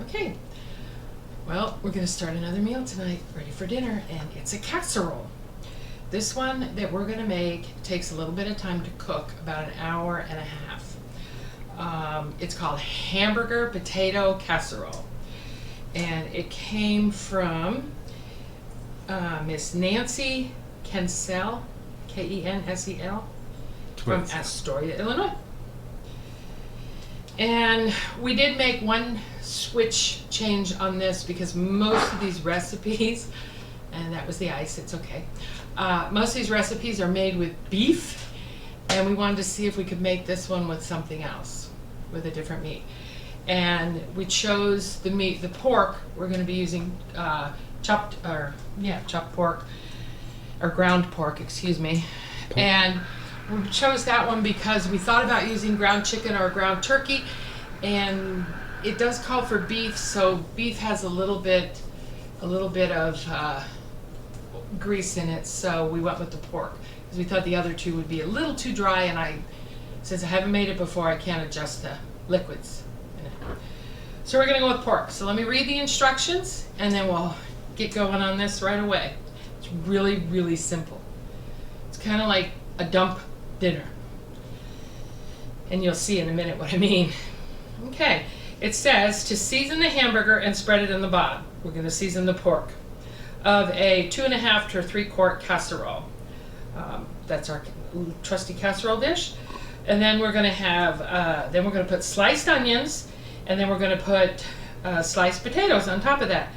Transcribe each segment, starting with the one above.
Okay, well, we're gonna start another meal tonight, ready for dinner, and it's a casserole. This one that we're gonna make takes a little bit of time to cook, about an hour and a half. It's called Hamburger Potato Casserole, and it came from Miss Nancy Kensel, Kensel, from Astoria, Illinois. And we did make one switch change on this because most of these recipes, and that was the ice, it's okay. Most of these recipes are made with beef, and we wanted to see if we could make this one with something else, with a different meat. And we chose the meat, the pork. We're going to be using chopped pork, or ground pork, excuse me. And we chose that one because we thought about using ground chicken or ground turkey, and it does call for beef, so beef has a little bit of grease in it, so we went with the pork because we thought the other two would be a little too dry, and since I haven't made it before, I can't adjust the liquids in it. So we're going to go with pork. So let me read the instructions, and then we'll get going on this right away. It's really, really simple. It's kind of like a dump dinner, and you'll see in a minute what I mean. Okay, it says to season the hamburger and spread it in the bottom. We're going to season the pork of a 2.5 to 3 quart casserole. That's our trusty casserole dish. And then we're going to have put sliced onions, and then we're going to put sliced potatoes on top of that,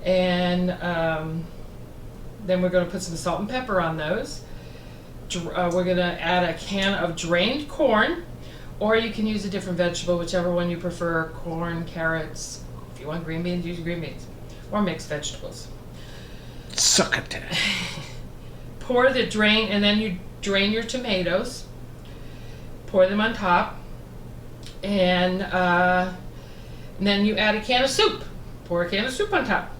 and then we're going to put some salt and pepper on those. We're going to add a can of drained corn, or you can use a different vegetable, whichever one you prefer. Corn, carrots. If you want green beans, use green beans, or mixed vegetables. Succotash. Pour the drain, and then you drain your tomatoes. Pour them on top, and then you add a can of soup. Pour a can of soup on top.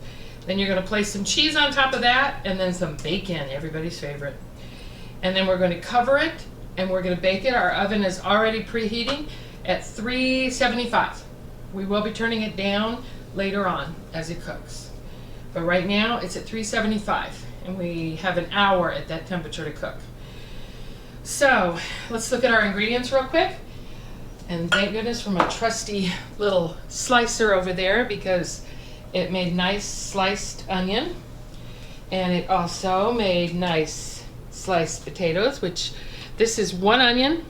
Then you're going to place some cheese on top of that, and then some bacon, everybody's favorite. And then we're going to cover it, and we're going to bake it. Our oven is already preheating at 375. We will be turning it down later on as it cooks. But right now it's at 375, and we have an hour at that temperature to cook. So let's look at our ingredients real quick. And thank goodness for my trusty little slicer over there, because it made nice sliced onion, and it also made nice sliced potatoes, which this is 1 onion,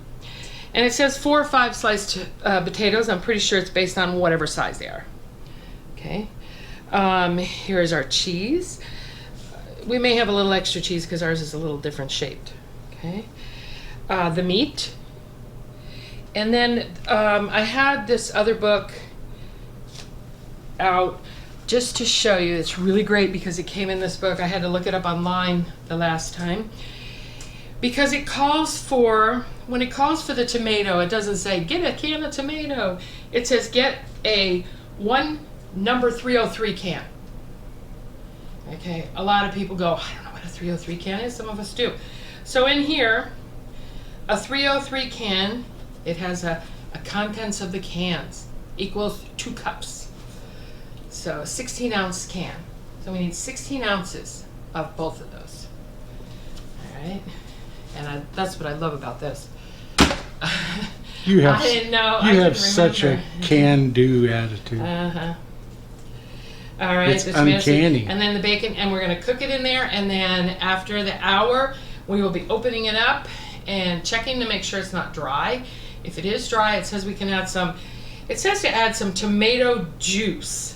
and it says 4 or 5 sliced potatoes. I'm pretty sure it's based on whatever size they are. Okay, here's our cheese. We may have a little extra cheese because ours is a little different shaped. Okay, the meat, and then I had this other book out just to show you. It's really great because it came in this book. I had to look it up online the last time, because it calls for, when it calls for the tomato, it doesn't say get a can of tomato. It says get a 1 number 303 can. Okay, a lot of people go, I don't know what a 303 can is. Some of us do. So in here, a 303 can, it has a contents of the cans equals 2 cups. So a 16-ounce can. So we need 16 ounces of both of those. All right. And that's what I love about this. You have, I didn't know. You have such a can-do attitude. Uh-huh. All right. It's uncanny. And then the bacon, and we're going to cook it in there, and then after the hour, we will be opening it up and checking to make sure it's not dry. If it is dry, it says we can add some, it says to add some tomato juice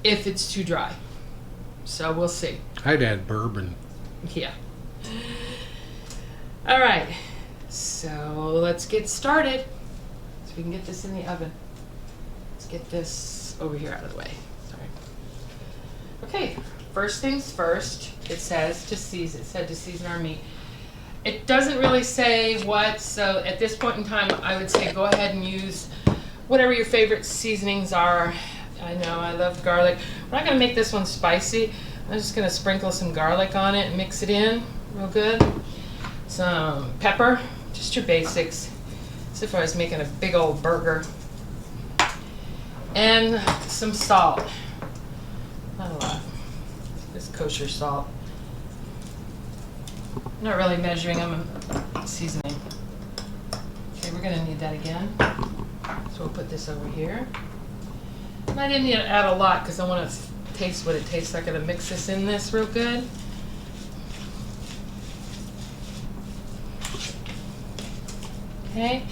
if it's too dry. So we'll see. I'd add bourbon. Yeah. All right. So let's get started so we can get this in the oven. Let's get this over here out of the way. Sorry. Okay. First things first. It says to season. It said to season our meat. It doesn't really say what. So at this point in time, I would say go ahead and use whatever your favorite seasonings are. I know I love garlic. We're not going to make this one spicy. I'm just going to sprinkle some garlic on it and mix it in real good. Some pepper, just your basics. As if I was making a big old burger. and some salt. Not a lot. Just kosher salt. I'm not really measuring them, I'm seasoning. Okay, we're gonna need that again. So we'll put this over here. And I didn't need to add a lot because I want to taste what it tastes like. I'm gonna mix this in this real good. Okay.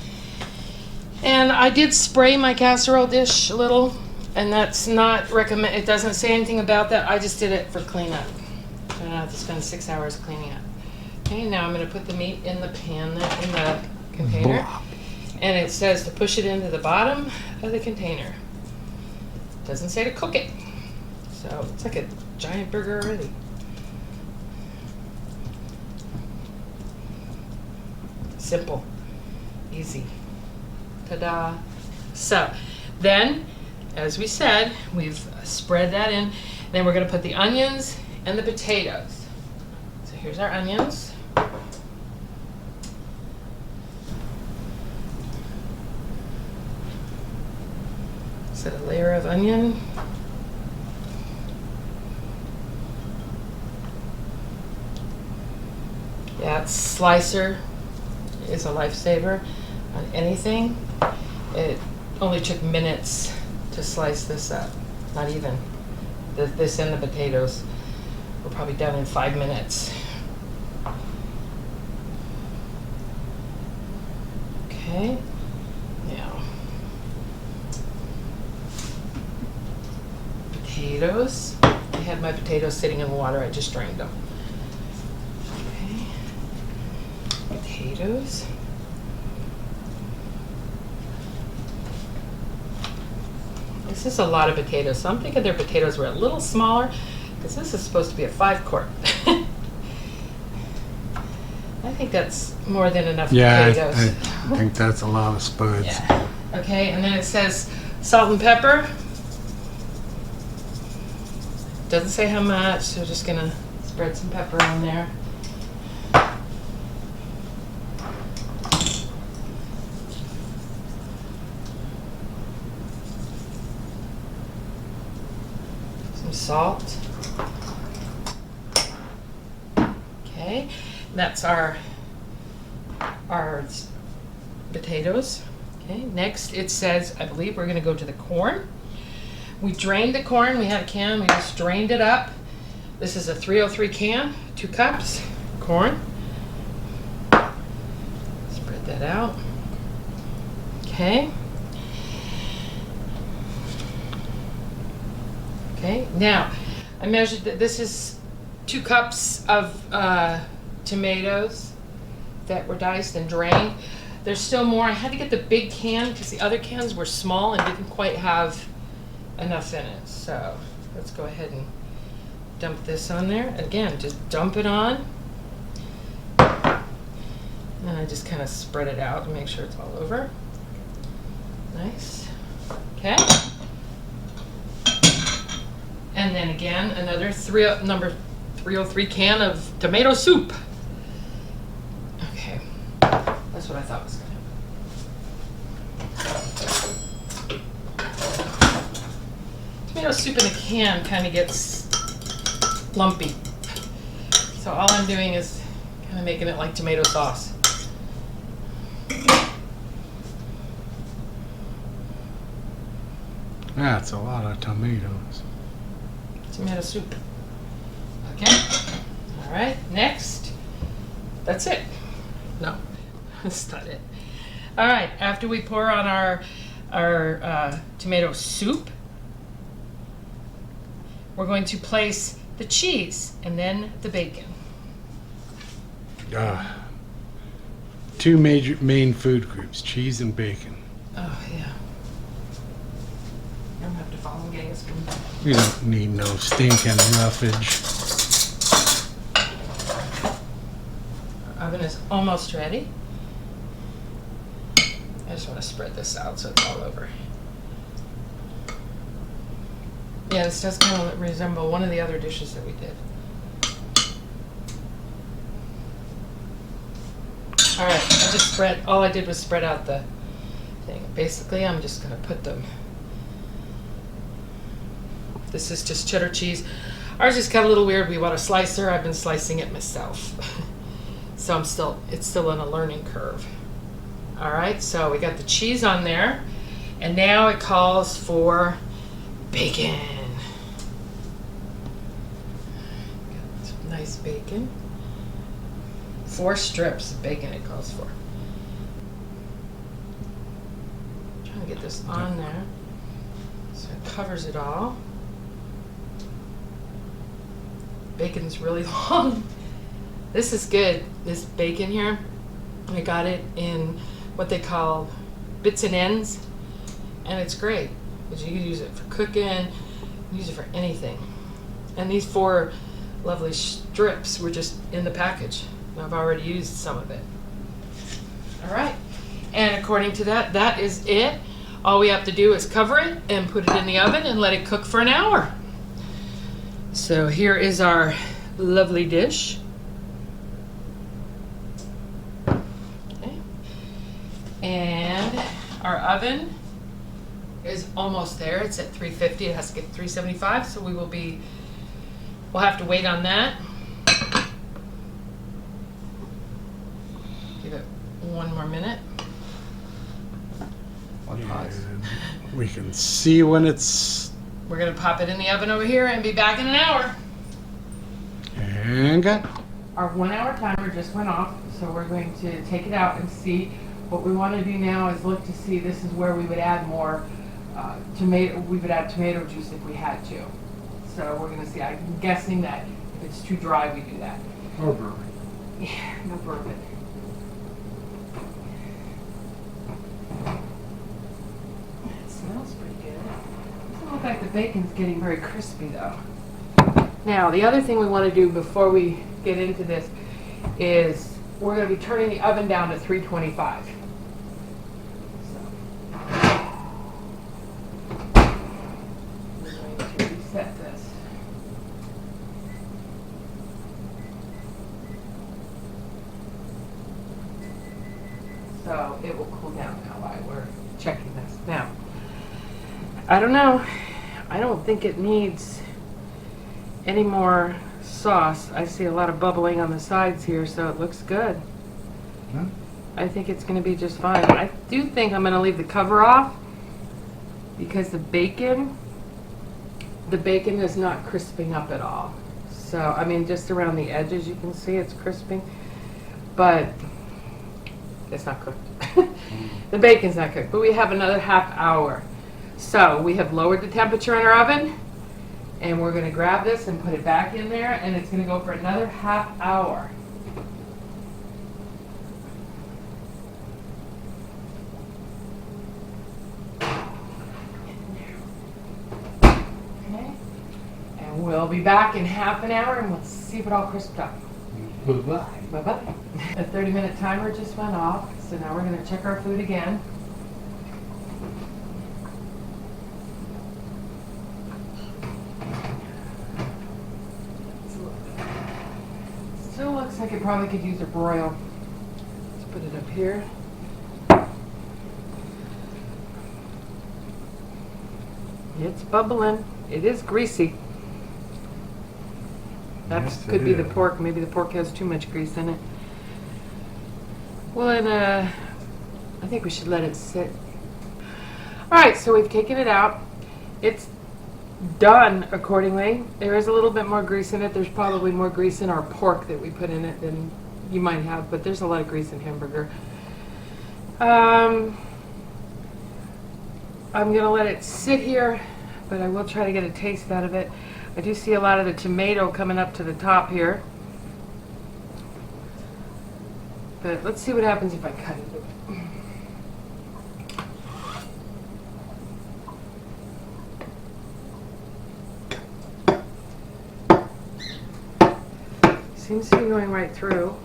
And I did spray my casserole dish a little, and that's not recommend. It doesn't say anything about that. I just did it for cleanup. I don't have to spend 6 hours cleaning it. Okay, now I'm going to put the meat in the pan, in the container, and it says to push it into the bottom of the container. It doesn't say to cook it, so it's like a giant burger already. Simple, easy. Ta-da. So then, as we said, we've spread that in. Then we're going to put the onions and the potatoes. So here's our onions. Set a layer of onion. Yeah, slicer is a lifesaver on anything. It only took minutes to slice this up, not even. This and the potatoes were probably done in 5 minutes. Okay, now potatoes. I had my potatoes sitting in the water, I just drained them. Okay, potatoes. This is a lot of potatoes, so I'm thinking their potatoes were a little smaller because this is supposed to be a 5-quart. I think that's more than enough potatoes. I think that's a lot of spuds. Yeah. Okay, and then it says salt and pepper. Doesn't say how much, so we're just gonna spread some pepper on there. Salt. Okay, that's our potatoes. Okay, next it says, I believe we're going to go to the corn. We drained the corn. We had a can. We just drained it up. This is a 303 can, 2 cups corn. Spread that out. Okay. Okay, now I measured that this is 2 cups of tomatoes that were diced and drained. There's still more. I had to get the big can because the other cans were small and didn't quite have enough in it. So let's go ahead and dump this on there. Again, just dump it on. And I just kind of spread it out and make sure it's all over. Nice. Okay. And then again, another number 303 can of tomato soup. Okay, that's what I thought was going to happen. Tomato soup in a can kind of gets lumpy. So all I'm doing is kind of making it like tomato sauce. That's a lot of tomatoes. Tomato soup. Okay. All right. Next. That's it. No, that's not it. All right. After we pour on our tomato soup, we're going to place the cheese and then the bacon. Two main food groups: cheese and bacon. Oh yeah. I'm gonna have to follow getting a spoon. We don't need no stinking roughage. Our oven is almost ready. I just want to spread this out so it's all over. Yeah, this does kind of resemble one of the other dishes that we did. All right, I just spread, all I did was spread out the thing. Basically, I'm just going to put them This is just cheddar cheese. Ours just got a little weird. We bought a slicer. I've been slicing it myself. So it's still on a learning curve. All right, so we got the cheese on there, and now it calls for bacon. Got some nice bacon. 4 strips of bacon it calls for. Trying to get this on there so it covers it all. Bacon's really long. This is good. This bacon here, I got it in what they call bits and ends, and it's great because you can use it for cooking, use it for anything. And these 4 lovely strips were just in the package. I've already used some of it. All right, and according to that, that is it. All we have to do is cover it and put it in the oven and let it cook for an hour. So here is our lovely dish. Okay. And our oven is almost there. It's at 350. It has to get 375, so we'll have to wait on that. Give it 1 more minute. We can see when it's... We're gonna pop it in the oven over here and be back in an hour. And got... Our 1 hour timer just went off, so we're going to take it out and see. What we want to do now is look to see, this is where we would add more tomato. We would add tomato juice if we had to. So we're going to see. I'm guessing that if it's too dry, we do that. Or bourbon. Yeah, no bourbon. It smells pretty good. Doesn't look like the bacon's getting very crispy though. Now, the other thing we want to do before we get into this is we're going to be turning the oven down to 325. We're going to reset this. So it will cool down now while we're checking this. Now, I don't know. I don't think it needs any more sauce. I see a lot of bubbling on the sides here, so it looks good. Huh? I think it's going to be just fine. I do think I'm going to leave the cover off because the bacon is not crisping up at all. So, I mean, just around the edges you can see it's crisping, but it's not cooked. The bacon's not cooked, but we have another half hour. So we have lowered the temperature in our oven, and we're going to grab this and put it back in there, and it's going to go for another half hour. Okay. And we'll be back in half an hour, and we'll see if it all crisped up. Bye-bye. Bye-bye. The 30-minute timer just went off, so now we're going to check our food again. Still looks like it probably could use a broil. Let's put it up here. It's bubbling. It is greasy. That Yes, could it be the is. pork. Maybe the pork has too much grease in it. Well, and I think we should let it sit. All right, so we've taken it out. It's done accordingly. There is a little bit more grease in it. There's probably more grease in our pork that we put in it than you might have, but there's a lot of grease in hamburger. I'm gonna let it sit here, but I will try to get a taste out of it. I do see a lot of the tomato coming up to the top here. But let's see what happens if I cut it. Seems to be going right through.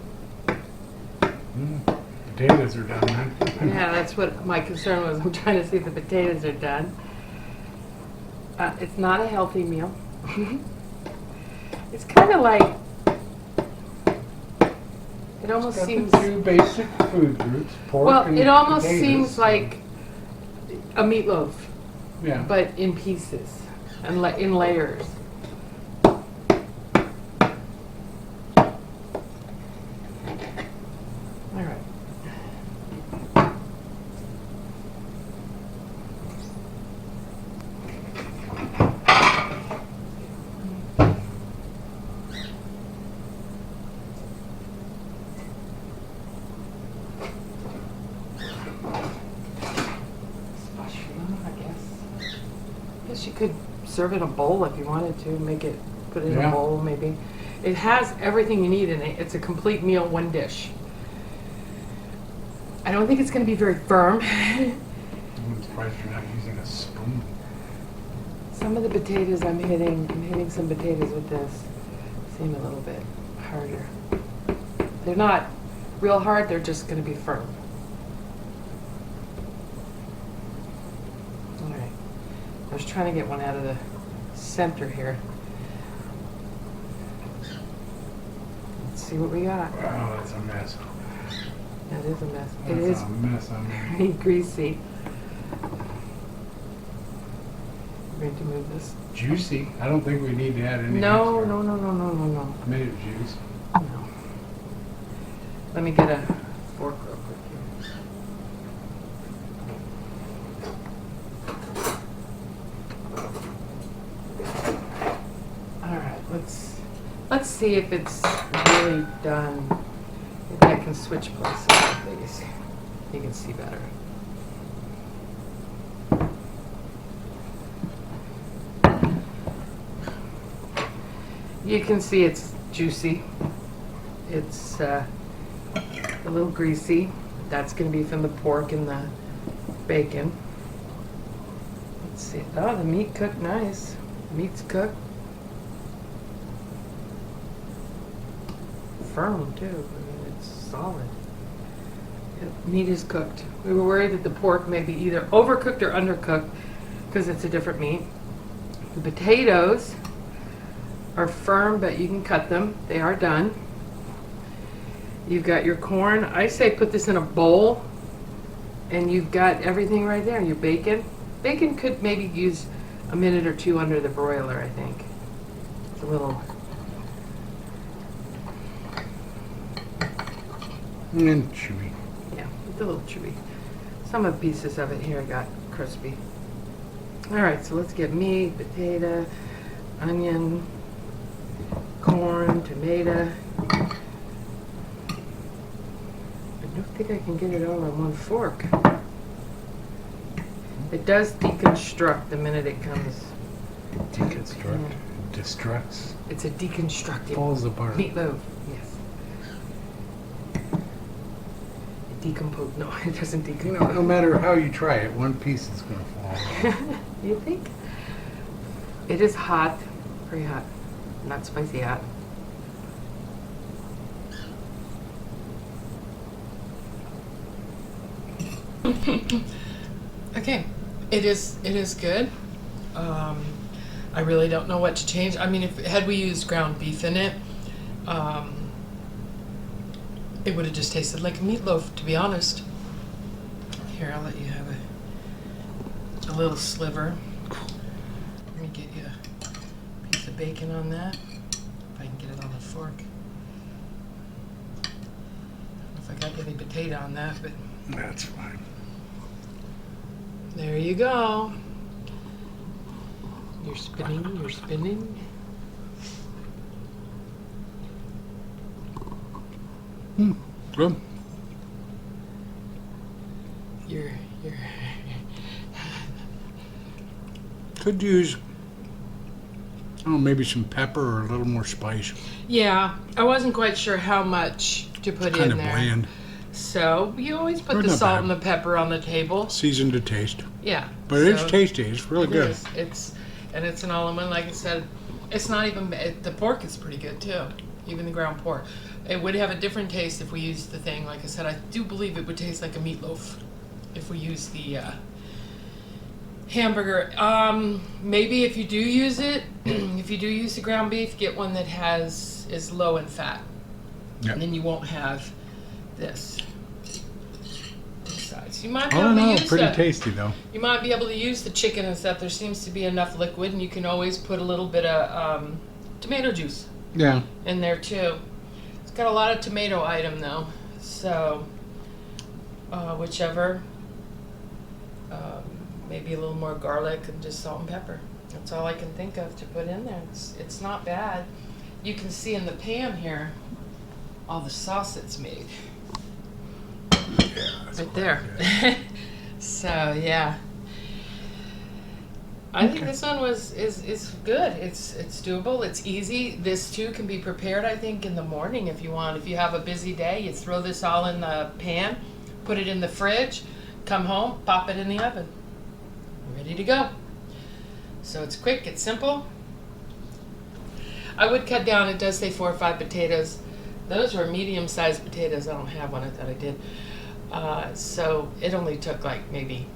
Potatoes are done, man. Yeah, that's what my concern was. I'm trying to see if the potatoes are done. It's not a healthy meal. It's kind of like, it almost Got seems, the 2 basic food groups, pork well, and it almost potatoes. seems like a meatloaf, Yeah. but in pieces. and in layers. All right. I guess you could serve it in a bowl if you wanted to. Make it, put it in a bowl maybe. It has everything you need in it. It's a complete meal, one dish. I don't think it's going to be very firm. I'm surprised you're not using a spoon. Some of the potatoes I'm hitting some potatoes with this seem a little bit harder. They're not real hard, they're just going to be firm. All right. I was trying to get one out of the center here. Let's see what we got. Wow, that's a mess. That is a mess. That's It is a mess. very greasy. I'm going to move this. Juicy. I don't think we need to add any No, extra. no. Made of juice. No. Let me get a fork real quick here. All right, let's see if it's really done. Maybe I can switch places with these. You can see better. You can see it's juicy. It's a little greasy. That's going to be from the pork and the bacon. Let's see. Oh, the meat cooked nice. Meat's cooked. Firm too. I mean, it's solid. Meat is cooked. We were worried that the pork may be either overcooked or undercooked because it's a different meat. The potatoes are firm, but you can cut them. They are done. You've got your corn. I say put this in a bowl, and you've got everything right there. Your bacon. Bacon could maybe use a minute or two under the broiler, I think. It's a little... And chewy. Yeah, it's a little chewy. Some of the pieces of it here got crispy. All right, so let's get meat, potato, onion, corn, tomato. I don't think I can get it all on one fork. It does deconstruct the minute it comes. Deconstruct. Destructs. It's a deconstructed Falls apart. meatloaf. Yes. It decomposes. No, it doesn't decompose. No matter how you try it, one piece is going to fall. You think? It is hot, very hot, not spicy hot. Okay, it is good. I really don't know what to change. I mean, had we used ground beef in it, it would have just tasted like a meatloaf, to be honest. Here, I'll let you have a little sliver. Let me get you a piece of bacon on that, if I can get it on the fork. I don't know if I got any potato on that, but That's fine. there you go. You're spinning, you're spinning. Good. You're Could use, maybe some pepper or a little more spice. Yeah, I wasn't quite sure how much to put Kind in of there. bland. So you always put But the not salt bad. and the pepper on the table. Seasoned to taste. Yeah. But it's so tasty. It's really it good. is. It's an all-in-one. Like I said, it's not even the pork is pretty good too. Even the ground pork. It would have a different taste if we used the thing. Like I said, I do believe it would taste like a meatloaf if we use the hamburger. Maybe if you do use it, if you do use the ground beef, get one that is low in fat. Yep. And then you won't have this size. So you might be I able don't to know. use Pretty the, tasty though. you might be able to use the chicken and stuff. There seems to be enough liquid, and you can always put a little bit of tomato juice Yeah. in there too. It's got a lot of tomato item though, so whichever. Maybe a little more garlic and just salt and pepper. That's all I can think of to put in there. It's not bad. You can see in the pan here all the sauce it's made. Yeah. That's Right quite there. good. So yeah. I think Okay. this one is good. It's doable. It's easy. This too can be prepared, I think, in the morning if you want. If you have a busy day, you throw this all in the pan, put it in the fridge, come home, pop it in the oven. Ready to go. So it's quick, it's simple. I would cut down, it does say 4 or 5 potatoes. Those were medium-sized potatoes. I don't have one, I thought I did. So it only took like maybe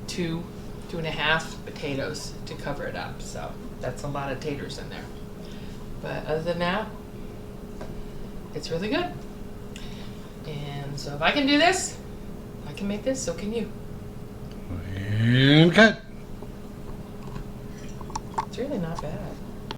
2.5 potatoes to cover it up. So that's a lot of taters in there. But other than that, it's really good. And so if I can do this, I can make this, so can you. And cut. It's really not bad.